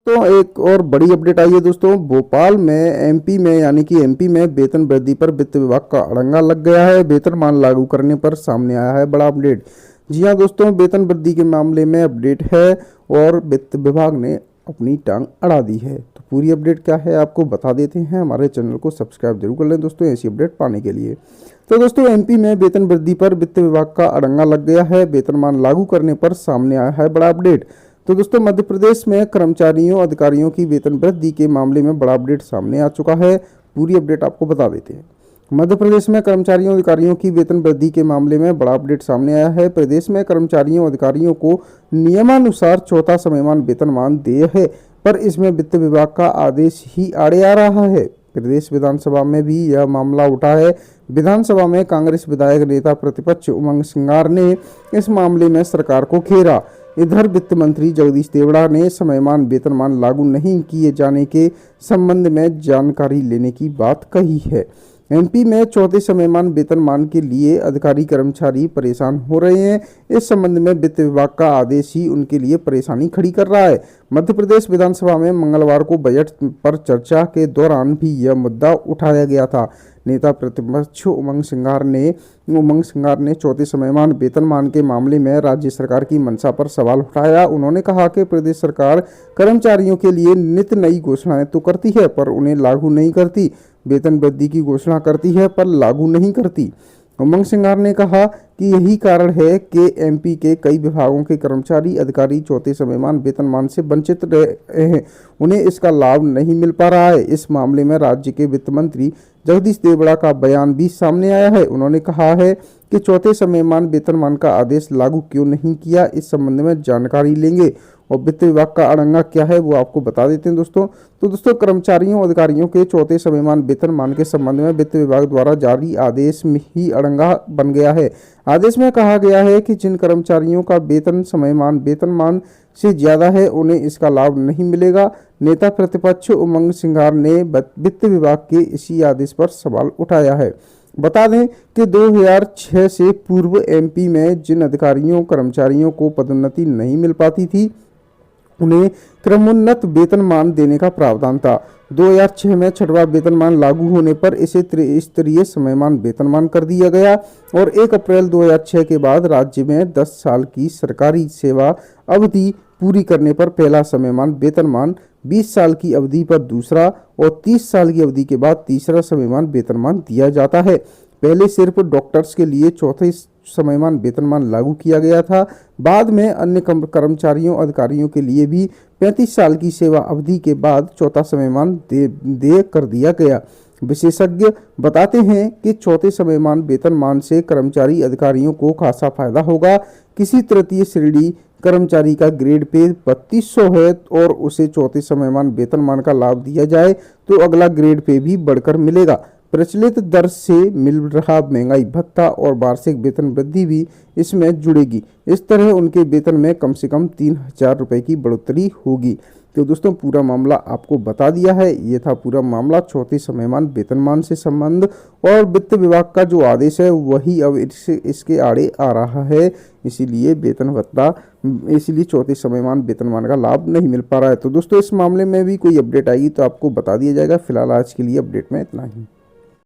तो एक और बड़ी अपडेट आई है दोस्तों। भोपाल में एमपी में वेतन वृद्धि पर वित्त विभाग का अड़ंगा लग गया है। वेतनमान लागू करने पर सामने आया है बड़ा अपडेट। जी हाँ दोस्तों, वेतन वृद्धि के मामले में अपडेट है और वित्त विभाग ने अपनी टांग अड़ा दी है। तो पूरी अपडेट क्या है आपको बता देते हैं। हमारे चैनल को सब्सक्राइब जरूर कर लें दोस्तों ऐसी अपडेट पाने के लिए। तो दोस्तों, एमपी में वेतन वृद्धि पर वित्त विभाग का अड़ंगा लग गया है। वेतनमान लागू करने पर सामने आया है बड़ा अपडेट। तो दोस्तों, मध्य प्रदेश में कर्मचारियों अधिकारियों की वेतन वृद्धि के मामले में बड़ा अपडेट सामने आ चुका है। पूरी अपडेट आपको बता देते हैं। मध्य प्रदेश में कर्मचारियों अधिकारियों की वेतन वृद्धि के मामले में बड़ा अपडेट सामने आया है। प्रदेश में कर्मचारियों अधिकारियों को नियमानुसार चौथा समयमान वेतनमान देय है, पर इसमें वित्त विभाग का आदेश ही आड़े आ रहा है। प्रदेश विधानसभा में भी यह मामला उठा है। विधानसभा में कांग्रेस विधायक नेता प्रतिपक्ष उमंग सिंगार ने इस मामले में सरकार को घेरा। इधर वित्त मंत्री जगदीश देवड़ा ने समयमान वेतनमान लागू नहीं किए जाने के संबंध में जानकारी लेने की बात कही है। एमपी में चौथे समयमान वेतनमान के लिए अधिकारी कर्मचारी परेशान हो रहे हैं। इस संबंध में वित्त विभाग का आदेश ही उनके लिए परेशानी खड़ी कर रहा है। मध्य प्रदेश विधानसभा में मंगलवार को बजट पर चर्चा के दौरान भी यह मुद्दा उठाया गया था। नेता प्रतिपक्ष उमंग सिंगार ने चौथे समयमान वेतनमान के मामले में राज्य सरकार की मंशा पर सवाल उठाया। उन्होंने कहा कि प्रदेश सरकार कर्मचारियों के लिए नित नई घोषणाएं तो करती है पर उन्हें लागू नहीं करती। वेतन वृद्धि की घोषणा करती है पर लागू नहीं करती। उमंग सिंगार ने कहा कि यही कारण है कि एमपी के कई विभागों के कर्मचारी अधिकारी चौथे समयमान वेतनमान से वंचित रहे हैं। उन्हें इसका लाभ नहीं मिल पा रहा है। इस मामले में राज्य के वित्त मंत्री जगदीश देवड़ा का बयान भी सामने आया है। उन्होंने कहा है कि चौथे समयमान वेतनमान का आदेश लागू क्यों नहीं किया, इस संबंध में जानकारी लेंगे और वित्त विभाग का अड़ंगा क्या है वो आपको बता देते हैं दोस्तों। तो दोस्तों, कर्मचारियों अधिकारियों के चौथे समयमान वेतनमान के संबंध में वित्त विभाग द्वारा जारी आदेश में ही अड़ंगा बन गया है। आदेश में कहा गया है कि जिन कर्मचारियों का वेतन समयमान वेतनमान से ज्यादा है उन्हें इसका लाभ नहीं मिलेगा। नेता प्रतिपक्ष उमंग सिंगार ने वित्त विभाग के इसी आदेश पर सवाल उठाया है। बता दें कि 2006 से पूर्व एमपी में जिन अधिकारियों कर्मचारियों को पदोन्नति नहीं मिल पाती थी उन्हें क्रमोन्नत वेतनमान देने का प्रावधान था। 2006 में छठवां वेतनमान लागू होने पर इसे त्रिस्तरीय समयमान वेतनमान कर दिया गया और 1 अप्रैल 2006 के बाद राज्य में 10 साल की सरकारी सेवा अवधि पूरी करने पर पहला समयमान वेतनमान, 20 साल की अवधि पर दूसरा और 30 साल की अवधि के बाद तीसरा समयमान वेतनमान दिया जाता है। पहले सिर्फ डॉक्टर्स के लिए चौथे समयमान वेतनमान लागू किया गया था। बाद में अन्य कर्मचारियों अधिकारियों के लिए भी 35 साल की सेवा अवधि के बाद चौथा समयमान दे कर दिया गया। विशेषज्ञ बताते हैं कि चौथे समयमान वेतनमान से कर्मचारी अधिकारियों को खासा फायदा होगा। किसी तृतीय श्रेणी कर्मचारी का ग्रेड पे 3200 है और उसे चौथे समयमान वेतनमान का लाभ दिया जाए तो अगला ग्रेड पे भी बढ़कर मिलेगा। प्रचलित दर से मिल रहा महंगाई भत्ता और वार्षिक वेतन वृद्धि भी इसमें जुड़ेगी। इस तरह उनके वेतन में कम से कम 3000 रुपये की बढ़ोतरी होगी। तो दोस्तों, पूरा मामला आपको बता दिया है। ये था पूरा मामला चौथे समयमान वेतनमान से संबंध और वित्त विभाग का जो आदेश है वही अब इसके आड़े आ रहा है। इसीलिए चौथे समयमान वेतनमान का लाभ नहीं मिल पा रहा है। तो दोस्तों, इस मामले में भी कोई अपडेट आएगी तो आपको बता दिया जाएगा। फिलहाल आज के लिए अपडेट में इतना ही।